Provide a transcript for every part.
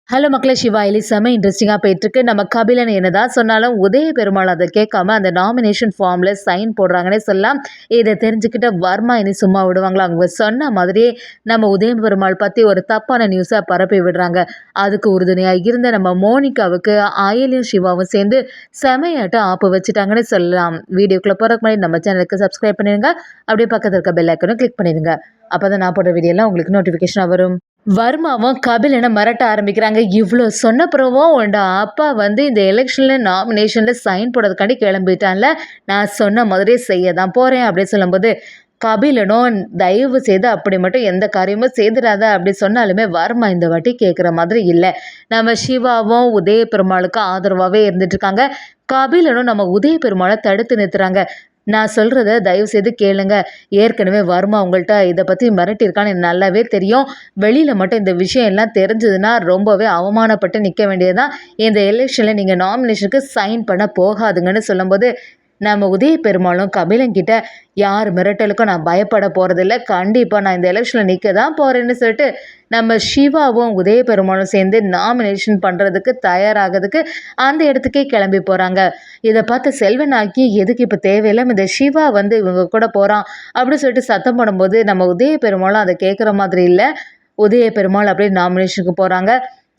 Hello மக்களே, சிவா எலி செம்ம இன்ட்ரெஸ்டிங்காக போயிட்டுருக்கு. நம்ம கபிலன் என்னதான் சொன்னாலும் உதய பெருமாள் அதை கேட்காம அந்த நாமினேஷன் ஃபார்மில் சைன் போடுறாங்கன்னே சொல்லலாம். இதை தெரிஞ்சுக்கிட்ட வர்மா இனி சும்மா விடுவாங்களா? அவங்க சொன்ன மாதிரியே நம்ம உதய பெருமாள் பற்றி ஒரு தப்பான நியூஸை பரப்பி விடுறாங்க. அதுக்கு உறுதுணையாக இருந்த நம்ம மோனிகாவுக்கு அயலியும் சிவாவும் சேர்ந்து செமையாட்ட ஆப்பு வச்சுட்டாங்கன்னு சொல்லலாம். வீடியோக்குள்ளே போகிறதுக்கு முன்னாடி நம்ம சேனலுக்கு சப்ஸ்கிரைப் பண்ணிடுங்க. அப்படியே பக்கத்தில் இருக்க பெல் ஐக்கனும் கிளிக் பண்ணிடுங்க. அப்போ தான் நான் போடுற வீடியோலாம் உங்களுக்கு நோட்டிஃபிகேஷனாக வரும். வர்மாவும் கபிலனை மிரட்ட ஆரம்பிக்கிறாங்க. இவ்வளோ சொன்னப்புறமும் உண்டா அப்பா இந்த எலெக்ஷனில் நாமினேஷனில் சைன் போடுறதுக்காண்டி கிளம்பிட்டான்ல, நான் சொன்ன மாதிரியே செய்ய தான் போகிறேன் அப்படின்னு சொல்லும்போது கபிலனும் தயவு செய்து அப்படி மட்டும் எந்த காரியமும் செய்திடாத அப்படி சொன்னாலுமே வர்மா இந்த வாட்டி கேட்குற மாதிரி இல்லை. நம்ம சிவாவும் உதய பெருமாளுக்கு ஆதரவாகவே இருந்துட்டு இருக்காங்க. கபிலனும் நம்ம உதய பெருமாளை தடுத்து நிறுத்துறாங்க. நான் சொல்கிறத தயவுசெய்து கேளுங்க. ஏற்கனவே வர்மா உங்கள்கிட்ட இதை பற்றி மிரட்டியிருக்கான்னு எனக்கு நல்லாவே தெரியும். வெளியில் மட்டும் இந்த விஷயம் எல்லாம் தெரிஞ்சதுன்னா ரொம்பவே அவமானப்பட்டு நிற்க வேண்டியதுதான். இந்த எலெக்ஷனில் நீங்கள் நாமினேஷனுக்கு சைன் பண்ண போகாதுங்கன்னு சொல்லும்போது நம்ம உதய பெருமாளும் கபிலங்கிட்ட யார் மிரட்டலுக்கும் நான் பயப்பட போகிறதில்ல, கண்டிப்பாக நான் இந்த எலெக்ஷனில் நிற்க தான் போகிறேன்னு சொல்லிட்டு நம்ம சிவாவும் உதய பெருமாளும் சேர்ந்து நாமினேஷன் பண்ணுறதுக்கு தயாராகிறதுக்கு அந்த இடத்துக்கே கிளம்பி போகிறாங்க. இதை பார்த்து செல்வனாக்கி எதுக்கு இப்போ தேவையில்லாமல் இந்த சிவா இவங்க கூட போகிறான் அப்படின்னு சொல்லிட்டு சத்தம் போடும்போது நம்ம உதய பெருமாளும் அதை கேட்குற மாதிரி இல்லை. உதய பெருமாள் அப்படியே நாமினேஷனுக்கு போகிறாங்க.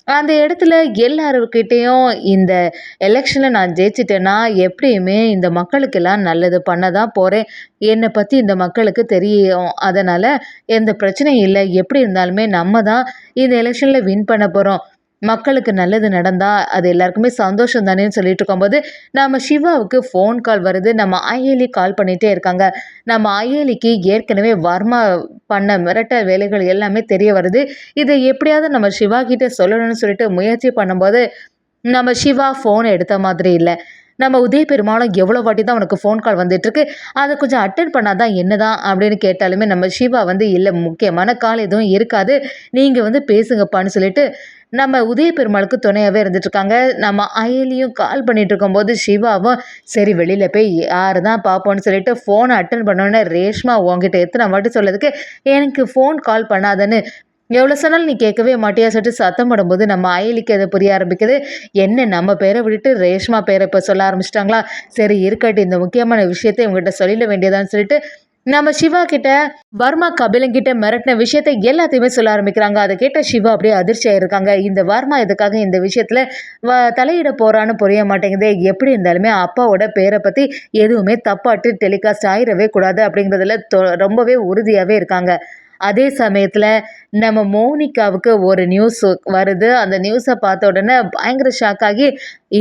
அந்த இடத்துல எல்லாருக்கிட்டேயும் இந்த எலெக்ஷனில் நான் ஜெயிச்சிட்டேன்னா எப்படியுமே இந்த மக்களுக்கெல்லாம் நல்லது பண்ண தான் போகிறேன். என்னை பற்றி இந்த மக்களுக்கு தெரியும். அதனால் எந்த பிரச்சனையும் இல்லை. எப்படி இருந்தாலுமே நம்ம தான் இந்த எலெக்ஷனில் வின் பண்ண போகிறோம். மக்களுக்கு நல்லது நடந்தால் அது எல்லாருக்குமே சந்தோஷம் தானேன்னு சொல்லிட்டு இருக்கும்போது நம்ம சிவாவுக்கு ஃபோன் கால் வருது. நம்ம அயலி கால் பண்ணிகிட்டே இருக்காங்க. நம்ம அயலிக்கு ஏற்கனவே வர்மா பண்ண மிரட்ட வேலைகள் எல்லாமே தெரிய வருது. இதை எப்படியாவது நம்ம சிவா கிட்ட சொல்லணும்னு சொல்லிட்டு முயற்சி பண்ணும்போது நம்ம சிவா ஃபோனை எடுத்த மாதிரி இல்லை. நம்ம உதய பெருமாளும் எவ்வளோ வாட்டி தான் உனக்கு ஃபோன் கால் வந்துட்டுருக்கு, அதை கொஞ்சம் அட்டென்ட் பண்ணாதான் என்னதான் அப்படின்னு கேட்டாலுமே நம்ம சிவா இல்லை முக்கியமான கால் எதுவும் இருக்காது, நீங்கள் பேசுங்கப்பான்னு சொல்லிட்டு நம்ம உதய பெருமாளுக்கு துணையாகவே இருந்துட்டுருக்காங்க. நம்ம அயலியும் கால் பண்ணிட்டு இருக்கும்போது சிவாவும் சரி வெளியில் போய் யார் தான் பார்ப்போன்னு சொல்லிட்டு ஃபோனை அட்டன் பண்ணோன்னே ரேஷ்மா உங்ககிட்ட எத்தனை வாட்டி சொல்லதுக்கு எனக்கு ஃபோன் கால் பண்ணாதன்னு எவ்வளோ சொன்னாலும் நீ கேட்கவே மாட்டியா சொல்லிட்டு சத்தம் போடும்போது நம்ம அயலிக்கு அதை புரிய ஆரம்பிக்குது. என்ன நம்ம பேரை விட்டுட்டு ரேஷ்மா பேரை இப்போ சொல்ல ஆரம்பிச்சிட்டாங்களா? சரி இருக்கட்டும், இந்த முக்கியமான விஷயத்தை இவங்ககிட்ட சொல்லிட வேண்டியதான்னு சொல்லிட்டு நம்ம சிவா கிட்ட வர்மா கபிலங்கிட்ட மிரட்டின விஷயத்தை எல்லாத்தையுமே சொல்ல ஆரம்பிக்கிறாங்க. அதை கேட்ட சிவா அப்படியே அதிர்ச்சி ஆயிருக்காங்க. இந்த வர்மா எதுக்காக இந்த விஷயத்துல தலையிட போறான்னு புரிய மாட்டேங்குது. எப்படி இருந்தாலுமே அப்பாவோட பேரை பத்தி எதுவுமே தப்பாட்டு டெலிகாஸ்ட் ஆயிடவே கூடாது அப்படிங்கிறதுல ரொம்பவே உறுதியாகவே இருக்காங்க. அதே சமயத்தில் நம்ம மோனிகாவுக்கு ஒரு நியூஸ் வருது. அந்த நியூஸை பார்த்த உடனே பயங்கர ஷாக் ஆகி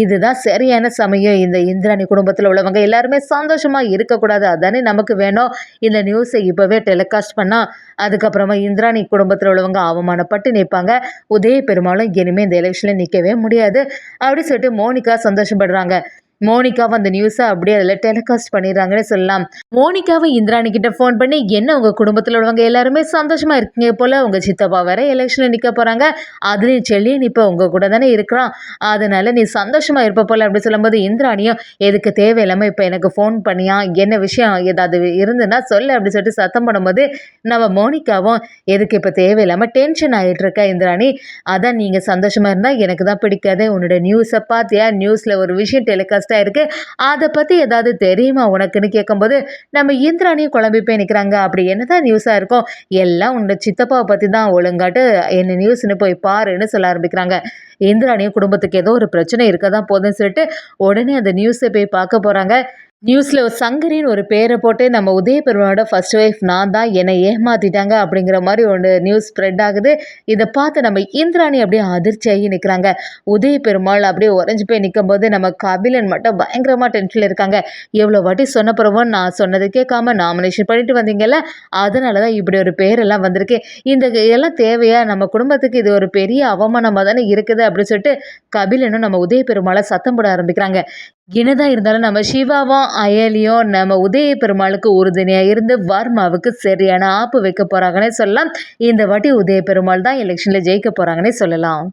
இதுதான் சரியான சமயம், இந்த இந்திராணி குடும்பத்தில் உள்ளவங்க எல்லாருமே சந்தோஷமாக இருக்கக்கூடாது, அதானே நமக்கு வேணும், இந்த நியூஸை இப்போவே டெலிகாஸ்ட் பண்ணால் அதுக்கப்புறமா இந்திராணி குடும்பத்தில் உள்ளவங்க அவமானப்பட்டு நிற்பாங்க, உதய பெருமாளும் இனிமேல் இந்த எலெக்ஷனில் நிற்கவே முடியாது அப்படின்னு சொல்லிட்டு மோனிகா சந்தோஷப்படுறாங்க. மோனிகாவை அந்த நியூஸை அப்படியே அதில் டெலிகாஸ்ட் பண்ணிடுறாங்கன்னு சொல்லலாம். மோனிகாவை இந்திராணி கிட்ட ஃபோன் பண்ணி என்ன உங்கள் குடும்பத்தில் உள்ளவங்க எல்லாருமே சந்தோஷமாக இருக்கீங்க போல், உங்கள் சித்தப்பா வேற எலெக்ஷனில் நிற்க போகிறாங்க, அதுலேயும் செல்லியும் இப்போ உங்கள் கூட தானே இருக்கிறான், அதனால நீ சந்தோஷமாக இருப்ப போல் அப்படி சொல்லும்போது இந்திராணியும் எதுக்கு தேவையில்லாமல் இப்போ எனக்கு ஃபோன் பண்ணியா, என்ன விஷயம் ஏதாவது இருந்துன்னா சொல்லு அப்படி சொல்லிட்டு சத்தம் பண்ணும்போது நம்ம மோனிகாவும் எதுக்கு இப்போ தேவையில்லாமல் டென்ஷன் ஆகிட்டு இருக்க இந்திராணி, அதான் நீங்கள் சந்தோஷமாக இருந்தால் எனக்கு தான் பிடிக்காது, உன்னோட நியூஸை பார்த்தியா, நியூஸில் ஒரு விஷயம் டெலிகாஸ்ட் இருக்கு, அதை பத்தி ஏதாவது தெரியுமா உனக்குன்னு கேட்கும்போது நம்ம இந்திராணியும் குழம்பி போய் நிற்கிறாங்க. அப்படி என்னதான் நியூஸா இருக்கும், எல்லாம் உன்னோட சித்தப்பாவை பத்தி தான், ஒழுங்காட்டு என்ன நியூஸ்னு போய் பாருன்னு சொல்ல ஆரம்பிக்கிறாங்க. இந்திராணியும் குடும்பத்துக்கு ஏதோ ஒரு பிரச்சனை இருக்க தான் போதுன்னு சொல்லிட்டு உடனே அந்த நியூஸை போய் பார்க்க போறாங்க. நியூஸில் சங்கரின்னு ஒரு பேரை போட்டு நம்ம உதய பெருமாளோட ஃபர்ஸ்ட் ஒய்ஃப் நான் தான், என்னை ஏமாற்றிட்டாங்க அப்படிங்கிற மாதிரி ஒரு நியூஸ் ஸ்ப்ரெட் ஆகுது. இதை பார்த்து நம்ம இந்திராணி அப்படியே அதிர்ச்சியாகி நிற்கிறாங்க. உதய பெருமாள் அப்படியே உறைஞ்சி போய் நிற்கும்போது நம்ம கபிலன் மட்டும் பயங்கரமாக டென்ஷனில் இருக்காங்க. எவ்வளோ வாட்டி சொன்ன பிறவும் நான் சொன்னது கேட்காம நாமினேஷன் பண்ணிட்டு வந்தீங்கல்ல, அதனால தான் இப்படி ஒரு பேரெல்லாம் வந்திருக்கு, இந்த எல்லாம் தேவையா, நம்ம குடும்பத்துக்கு இது ஒரு பெரிய அவமானமாக தானே இருக்குது அப்படின்னு சொல்லிட்டு கபிலனும் நம்ம உதய பெருமாளை சத்தம் போட ஆரம்பிக்கிறாங்க. என்னதான் இருந்தாலும் நம்ம சிவாவும் அயலியும் நம்ம உதய பெருமாளுக்கு உறுதுணையாக இருந்து வர்மாவுக்கு சரியான ஆப்பு வைக்க போகிறாங்கன்னே சொல்லலாம். இந்த வாட்டி உதய பெருமாள் தான் எலெக்ஷனில் ஜெயிக்க போகிறாங்கன்னே சொல்லலாம்.